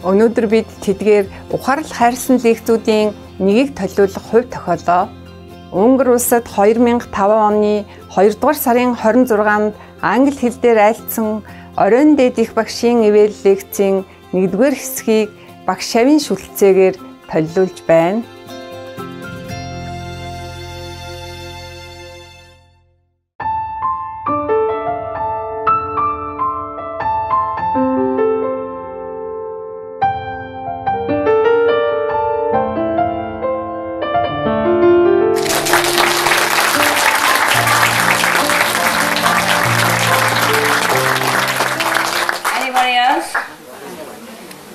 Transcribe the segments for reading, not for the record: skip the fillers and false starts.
Өнөөдөр бид тэдгээр ухаарл хайрсан лекцүүдийн нэгийг төлөвлөх хувь тохиолоо Унгар улсад 2005 оны 2 дугаар сарын 26-нд англи хэл дээр айлтсан оройн дээд их багшийн ивэл лекцийн 1-р хэсгийг багш Шавийн шүлтцээгээр төлөвлөж байна.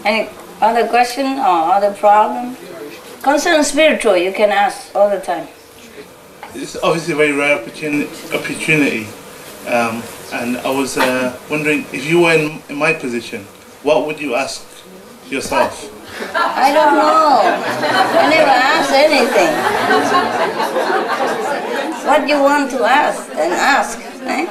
Any other question or other problem? Concern spiritual, you can ask all the time. It's obviously a very rare opportunity. And I was wondering, if you were in my position, what would you ask yourself? I don't know. I never asked anything. What do you want to ask, then ask. Eh?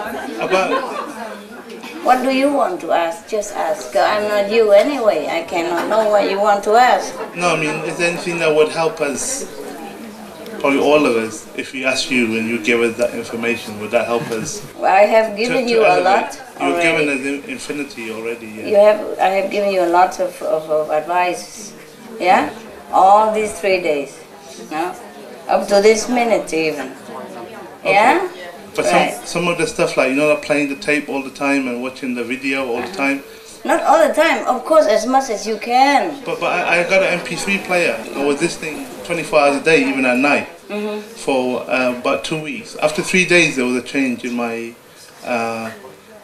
What do you want to ask? Just ask. I'm not you anyway. I cannot know what you want to ask. No, I mean, is there anything that would help us, probably all of us, if we ask you and you give us that information, would that help us? Well, I have given you a lot You've already. given us infinity already, yeah. I have given you a lot of advice, yeah? All these 3 days, no? Up to this minute even, yeah? Okay. But some of the stuff, like, you know, like playing the tape all the time and watching the video all the time. Not all the time, of course, as much as you can. But I got an MP3 player. I was listening 24 hours a day, even at night, for about 2 weeks. After 3 days, there was a change in my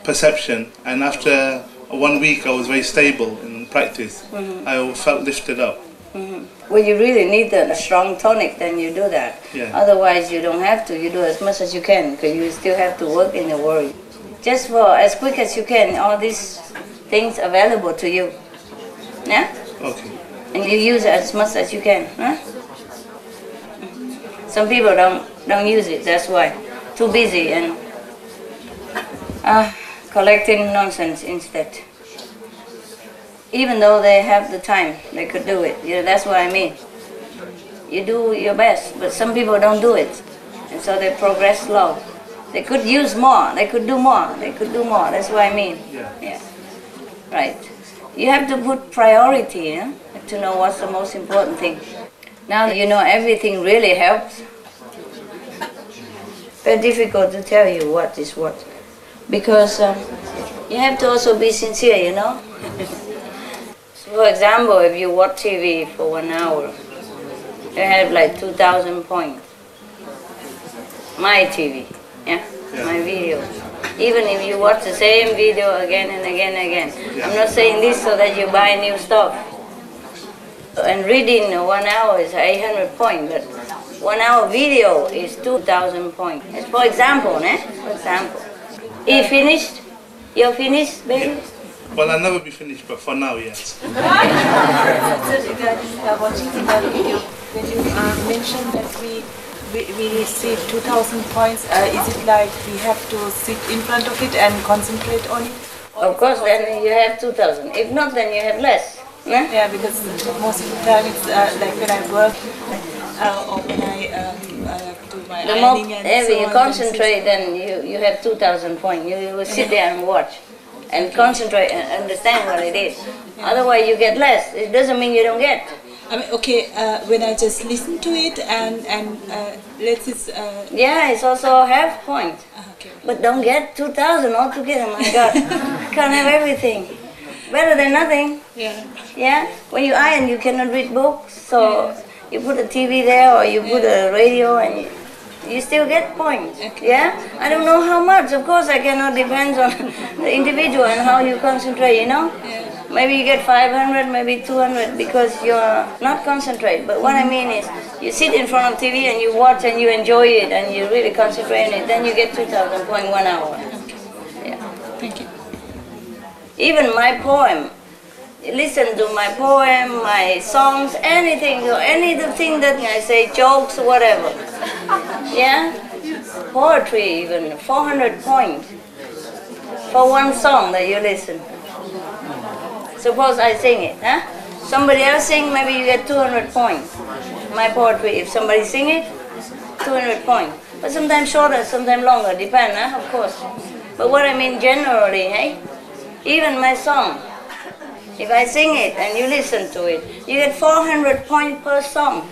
perception, and after 1 week, I was very stable in practice. I felt lifted up. Well, you really need a strong tonic, then you do that. Yeah. Otherwise, you don't have to. You do as much as you can, because you still have to work in the world. Just for as quick as you can, all these things available to you. Yeah? Okay. And you use it as much as you can. Huh? Some people don't use it, that's why. Too busy and collecting nonsense instead. Even though they have the time, they could do it. You know, that's what I mean. You do your best, but some people don't do it. And so they progress slow. They could use more, they could do more, they could do more. That's what I mean. Yeah. Right. You have to put priority, yeah? To know what's the most important thing. Now you know everything really helps. Very difficult to tell you what is what. Because you have to also be sincere, you know. For example, if you watch TV for 1 hour, you have like 2,000 points. My TV, yeah? My video. Even if you watch the same video again and again and again. I'm not saying this so that you buy new stuff. And reading 1 hour is 800 points, but 1 hour video is 2,000 points. It's for example, eh? For example. Are you finished? You're finished, baby? Yeah. Well, I'll never be finished, but for now, yes. Regarding watching the video, when you mentioned that we receive 2,000 points, is it like we have to sit in front of it and concentrate on it? Of course, then you have 2,000. If not, then you have less. Yeah, yeah, because most of the time it's like when I work or when I do my ironing and if so you on, concentrate, then you have 2,000 points. You will sit there and watch. And concentrate and understand what it is. Yeah. Otherwise you get less. It doesn't mean you don't get. I mean, okay, when I just listen to it and let's just... yeah, it's also half point. Okay. But don't get 2,000 altogether, my God. Can't have everything. Better than nothing. Yeah. Yeah? When you iron, you cannot read books, so you put a TV there or you put a radio and you still get points. Okay. Yeah? I don't know how much. Of course, I cannot depend on the individual and how you concentrate, you know? Yeah. Maybe you get 500, maybe 200 because you're not concentrate. But what I mean is, you sit in front of TV and you watch and you enjoy it and you really concentrate on it, then you get 2,000 points 1 hour. Okay. Yeah. Thank you. Even my poem, listen to my poem, my songs, anything that I say, jokes, whatever. Yeah? Poetry even, 400 points for one song that you listen. Suppose I sing it, huh? Somebody else sing, maybe you get 200 points. My poetry, if somebody sing it, 200 points. But sometimes shorter, sometimes longer, depend, of course. But what I mean generally, hey? Even my song, if I sing it and you listen to it, you get 400 points per song.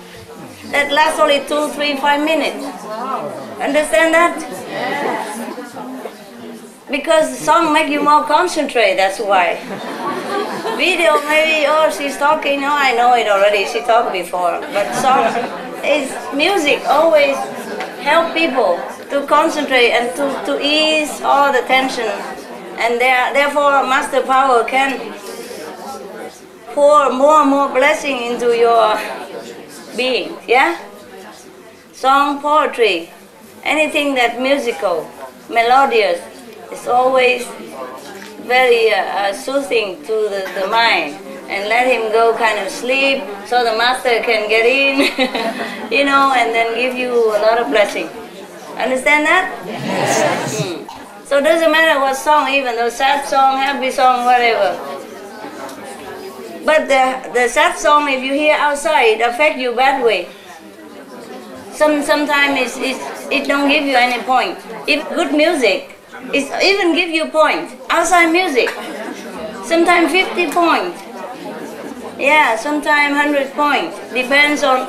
That lasts only 2, 3, 5 minutes. Understand that? Because the song make you more concentrate, that's why. Video maybe, oh, she's talking, oh, I know it already, she talked before. But song is music, always help people to concentrate and to ease all the tension. And therefore Master Power can pour more and more blessing into your being, yeah? Song, poetry, anything that musical, melodious, is always very soothing to the mind, and let him go kind of sleep so the master can get in, you know, and then give you a lot of blessing. Understand that? Yes. So it doesn't matter what song, even though sad song, happy song, whatever. But the sad song, if you hear outside, it affects you bad way. Sometimes it don't give you any point. If good music, it even give you point. Outside music, sometimes 50 points. Yeah, sometimes 100 points. Depends on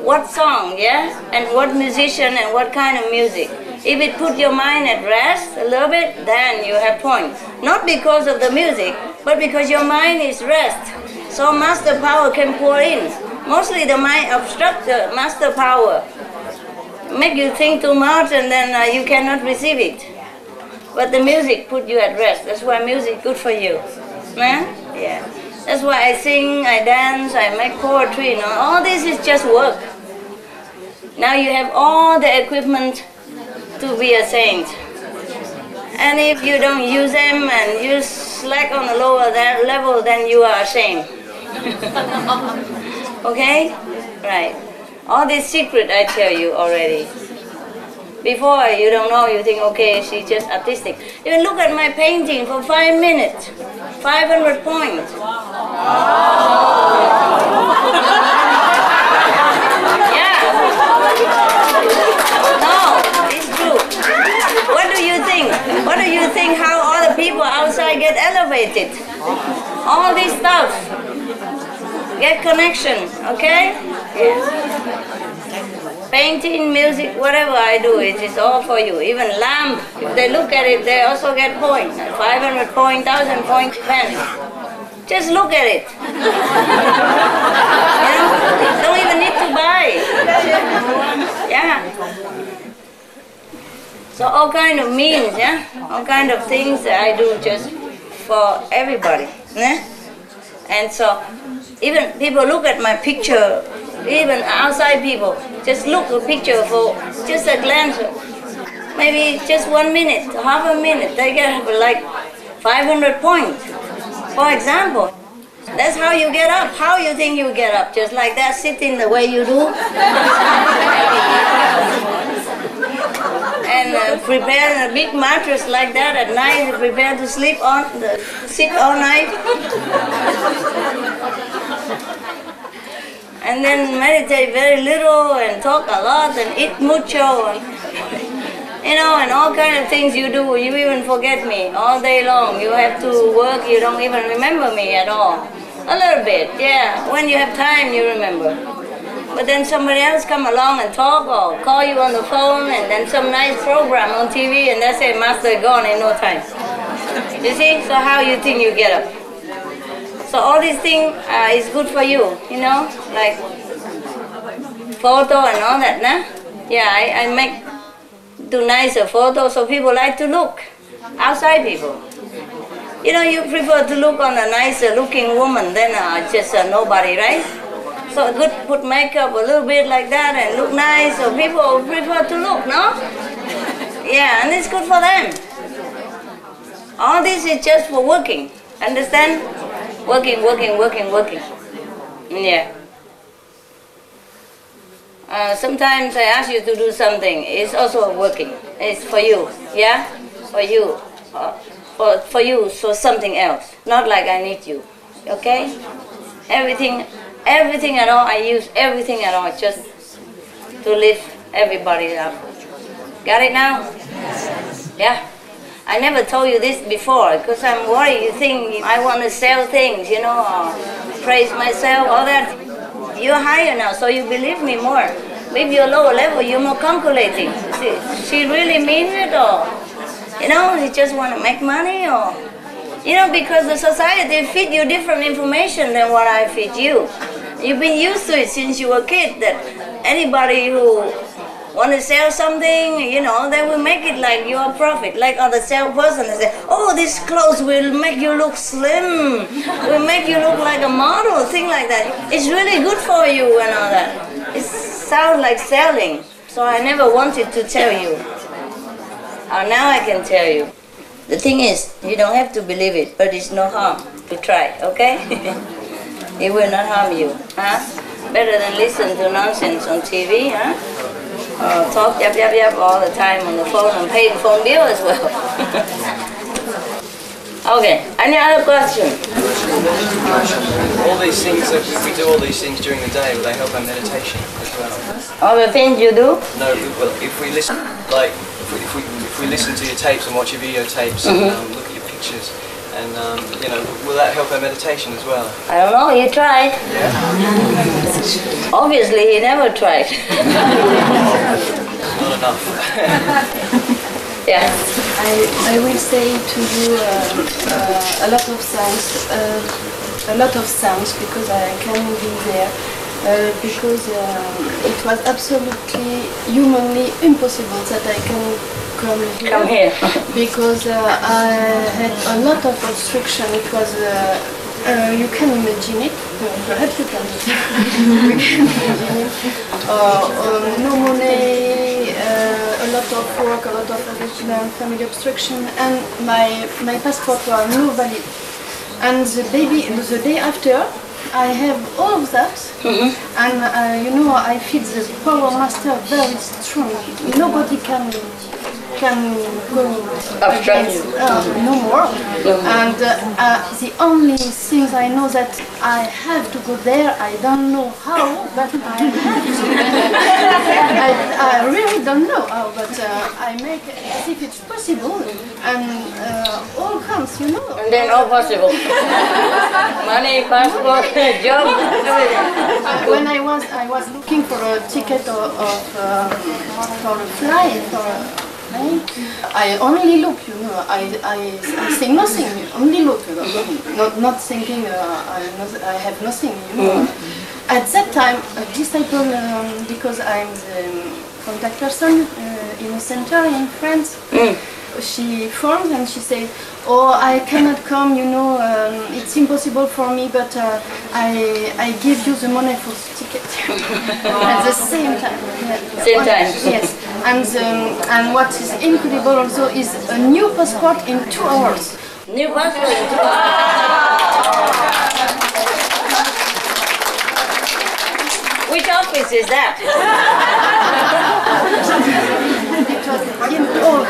what song, yeah, and what musician and what kind of music. If it put your mind at rest a little bit, then you have points. Not because of the music, but because your mind is rest. So Master Power can pour in. Mostly the mind obstructs the Master Power. Make you think too much and then you cannot receive it. But the music put you at rest. That's why music is good for you. Yeah. That's why I sing, I dance, I make poetry. You know, all this is just work. Now you have all the equipment to be a saint. And if you don't use them and you slack on the lower level, then you are ashamed. Okay? Right. All this secret I tell you already. Before you don't know, you think, okay, she's just artistic. Even look at my painting for 5 minutes. 500 points. Yeah. No, it's true. What do you think? What do you think how all the people outside get elevated? All this stuff. Get connection, okay? Yeah. Painting, music, whatever I do, it is all for you. Even lamp, if they look at it, they also get points. 500 points, 1,000 points, depends. Just look at it. You know? Don't even need to buy. Yeah. So all kind of means, yeah? All kind of things that I do just for everybody. Yeah? And so, even people look at my picture, even outside people, just look at a picture for just a glance, maybe just 1 minute, half a minute, they get like 500 points. For example, that's how you get up. How you think you get up? Just like that, sitting the way you do? And prepare a big mattress like that at night, prepare to sleep on, sit all night. And then meditate very little and talk a lot and eat mucho and, you know, and all kind of things you do. You even forget me all day long. You have to work, you don't even remember me at all. A little bit, yeah. When you have time, you remember. But then somebody else come along and talk or call you on the phone and then some nice program on TV and they say, Master gone in no time. You see? So how you think you get up? So all these things is good for you, you know, like photo and all that, nah? Yeah, I do nicer photos so people like to look, outside people. You know, you prefer to look on a nicer looking woman than just a nobody, right? So good, put makeup a little bit like that and look nice, so people prefer to look, no? Yeah, and it's good for them. All this is just for working, understand? Working. Yeah. Sometimes I ask you to do something. It's also working. It's for you. Yeah? For you. For you, so something else. Not like I need you. Okay? Everything at all, I use everything at all just to lift everybody up. Got it now? Yeah. I never told you this before because I'm worried you think I want to sell things, you know, or praise myself, all that. You're higher now, so you believe me more. Maybe you're lower level, you're more calculating. See, she really means it, or, you know, you just want to make money, or, you know, because the society feed you different information than what I feed you. You've been used to it since you were a kid, that anybody who want to sell something, you know, they will make it like you're a profit, like other salesperson. They say, oh, this clothes will make you look slim, will make you look like a model, thing like that. It's really good for you and all that. It sounds like selling, so I never wanted to tell you. Now I can tell you. The thing is, you don't have to believe it, but it's no harm to try, okay? It will not harm you, huh? Better than listen to nonsense on TV, huh? Talk yap all the time on the phone and paying phone bill as well. Okay, any other question? All these things, we do all these things during the day, will they help our meditation as well? All the things you do? No, well, if we listen, like, if we listen to your tapes and watch your videotapes and look at your pictures, and you know, will that help our meditation as well? I don't know, you tried. Yeah. Obviously, he never tried. Not enough. Yeah. I will say to you a lot of thanks because I can be there. Because it was absolutely humanly impossible that I can come here. Because I had a lot of obstruction. It was, you can imagine it, perhaps you can imagine it. No money, a lot of work, a lot of additional family obstruction, and my passport was no valid. And the day after, I have all of that, and you know, I feel the power master very strong. Nobody can go against, no more. And the only things I know that I have to go there, I don't know how, but I have to. I really don't know how, but I make as if it's possible, and all comes, you know. And then all possible. Money, passport, job, everything. When I was looking for a ticket for a flight, I only look, you know, I think nothing, only look, you know, not thinking I have nothing, you know. At that time, a disciple, because I'm the contact person in a center in France, she phoned and she said, oh, I cannot come, you know, it's impossible for me, but I give you the money for the ticket. At the same time. Same time. Yes. And what is incredible also is a new passport in 2 hours. New passport in 2 hours. Which office is that?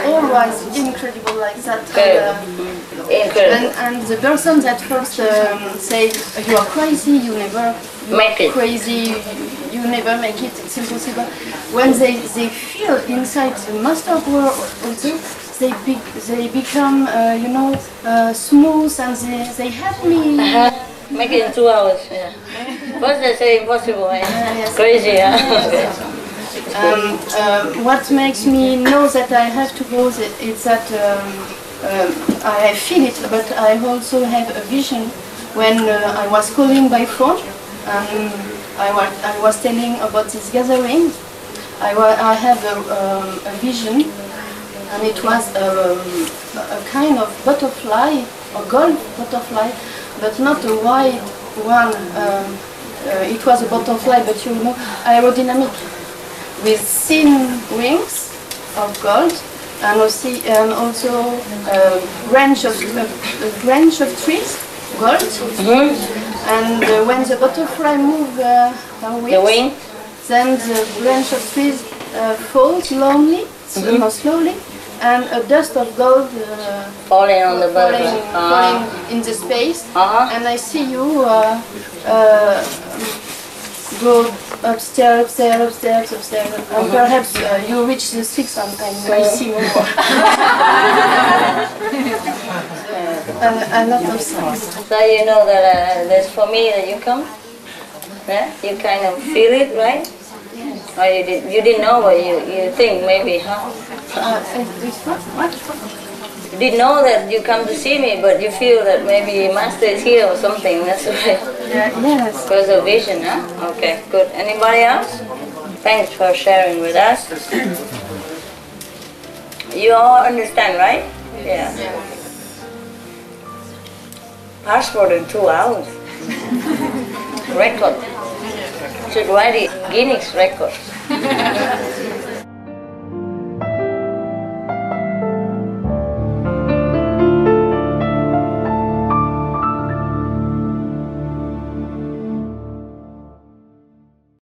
All was incredible like that. Incredible. And the person that first say you are crazy, you never make it. Crazy, you never make it. It's impossible. When they feel inside the master power also, they become you know, smooth, and they help me. Make it in 2 hours. Yeah. First they say impossible. Yes. Crazy. Yeah. What makes me know that I have to go is that I feel it, but I also have a vision. When I was calling by phone, I was telling about this gathering. I have a vision, and it was a kind of butterfly, a gold butterfly, but not a white one. It was a butterfly, but you know, aerodynamic, with thin wings of gold, and also a branch of trees, gold. And when the butterfly moves The wing? then the branch of trees falls slowly, and a dust of gold falling on the butterfly. falling in the space. And I see you go upstairs, and perhaps you reach the 6th sometime. You see more. A lot of things. So you know that that's for me that you come? Yeah? You kind of feel it, right? Or you didn't know, but you think maybe, huh? What? You didn't know that you come to see me, but you feel that maybe Master is here or something, that's right. Yes. Because of vision, huh? Okay, good. Anybody else? Thanks for sharing with us. You all understand, right? Yeah. Passport in 2 hours. Record. Should write it, Guinness record.